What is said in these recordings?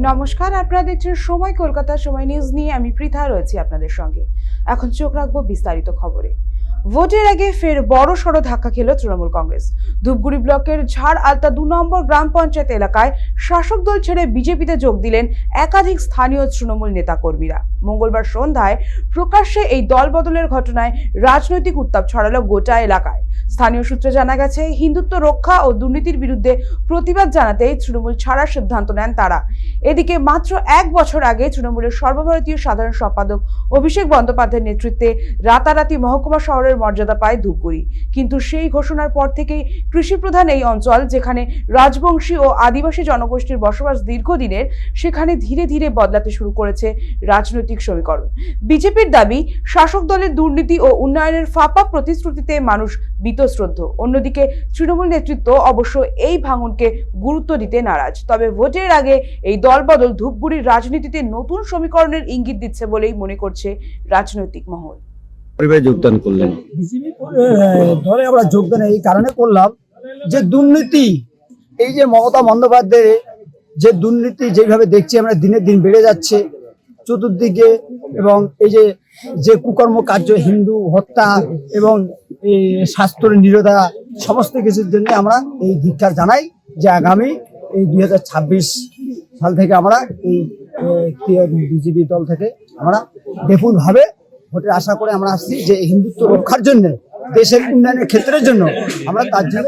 নমস্কার, আপনারা দেখছেন সময় কলকাতা সময় নিউজ নিয়ে আমি পৃথা রয়েছি আপনাদের সঙ্গে। এখন চোখ রাখবো বিস্তারিত খবরে। ভোটের আগে ফের বড় সড় ধাক্কা খেল তৃণমূল কংগ্রেস। ধূপগুড়ি ব্লকের ঝাড় আলতা 2 নম্বর গ্রাম পঞ্চায়েত এলাকায় শাসক দল ছেড়ে বিজেপিতে যোগ দিলেন একাধিক স্থানীয় তৃণমূল নেতাকর্মীরা। মঙ্গলবার সন্ধ্যায় প্রকাশ্যে এই দল বদলের ঘটনায় রাজনৈতিক উত্তাপ ছড়ালো গোটা এলাকায়। স্থানীয় সূত্রে জানা গেছে, হিন্দুত্ব রক্ষা ও দুর্নীতির বিরুদ্ধে প্রতিবাদ জানাতেই তৃণমূল ছাড়ার সিদ্ধান্ত নেন তারা। এদিকে মাত্র 1 বছর আগে তৃণমূলের সর্বভারতীয় সাধারণ সম্পাদক অভিষেক বন্দ্যোপাধ্যায়ের নেতৃত্বে রাতারাতি মহকুমা শহরের মর্যাদা পায় ধূপগুড়ি। কিন্তু সেই ঘোষণার পর থেকেই কৃষিপ্রধান এই অঞ্চল, যেখানে রাজবংশী ও আদিবাসী জনগোষ্ঠীর বসবাস দীর্ঘদিনের, সেখানে ধীরে ধীরে বদলাতে শুরু করেছে রাজনৈতিক সমীকরণ। বিজেপির দাবি, শাসক দলের দুর্নীতি ও উন্নয়নের ফাঁপা প্রতিশ্রুতিতে মানুষ বীতশ্রদ্ধ। অন্যদিকে তৃণমূল নেতৃত্ব অবশ্য এই ভাঙনকে গুরুত্ব দিতে নারাজ। তবে ভোটের আগে এই দলবদল ধূপগুড়ির রাজনীতিতে নতুন সমীকরণের ইঙ্গিত দিচ্ছে বলেই মনে করছে রাজনৈতিক মহল। যোগদান করলেন ধরে আমরা যোগদান এই কারণে করলাম যে দুর্নীতি, এই যে মমতা বন্দ্যোপাধ্যায়ের যে দুর্নীতি যেভাবে দেখছি আমরা দিনের দিন বেড়ে যাচ্ছে চতুর্দিকে, এবং এই যে কুকর্ম কার্য, হিন্দু হত্যা এবং এই স্বাস্থ্যের নিরোধা, সমস্ত কিছুর জন্য আমরা এই ধিক্কার জানাই যে আগামী এই 2026 সাল থেকে আমরা এই বিজেপি দল থেকে আমরা বিপুলভাবে ভোটের আশা করে আমরা আসছি যে হিন্দুত্ব রক্ষার জন্য, দেশের উন্নয়নের ক্ষেত্রের জন্য আমরা তার জন্য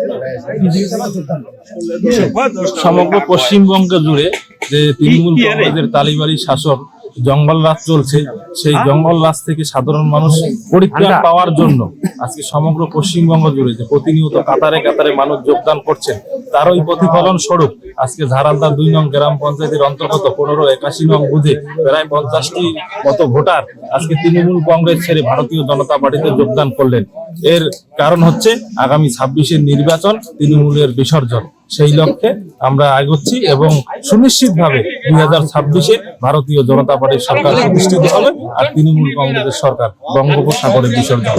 সমগ্র পশ্চিমবঙ্গ জুড়ে যে তৃণমূল কংগ্রেসের তালিবাড়ি শাসক জঙ্গল রাজ চলছে, সেই জঙ্গল রাজ থেকে সাধারণ মানুষ পরিত্রাণ পাওয়ার জন্য আজকে সমগ্র পশ্চিমবঙ্গ জুড়ে যে প্রতিনিয়ত কাতারে কাতারে মানুষ যোগদান করছেন, তারই প্রতিফলন স্বরূপ আজকে ঝাড়ালদা 2 নং গ্রাম পঞ্চায়েতের অন্তর্গত 1581 নং বুথে প্রায় 50টি মতো ভোটার আজকে তৃণমূল কংগ্রেস ছেড়ে ভারতীয় জনতা পার্টিতে যোগদান করলেন। এর কারণ হচ্ছে আগামী 26-এর নির্বাচন তৃণমূলের বিসর্জন। সেই লক্ষ্যে আমরা এগোচ্ছি এবং সুনিশ্চিতভাবে 2026-এ ভারতীয় জনতা পার্টির সরকার প্রতিষ্ঠিত হবে আর তৃণমূল কংগ্রেসের সরকার বঙ্গোপসাগরে বিসর্জন।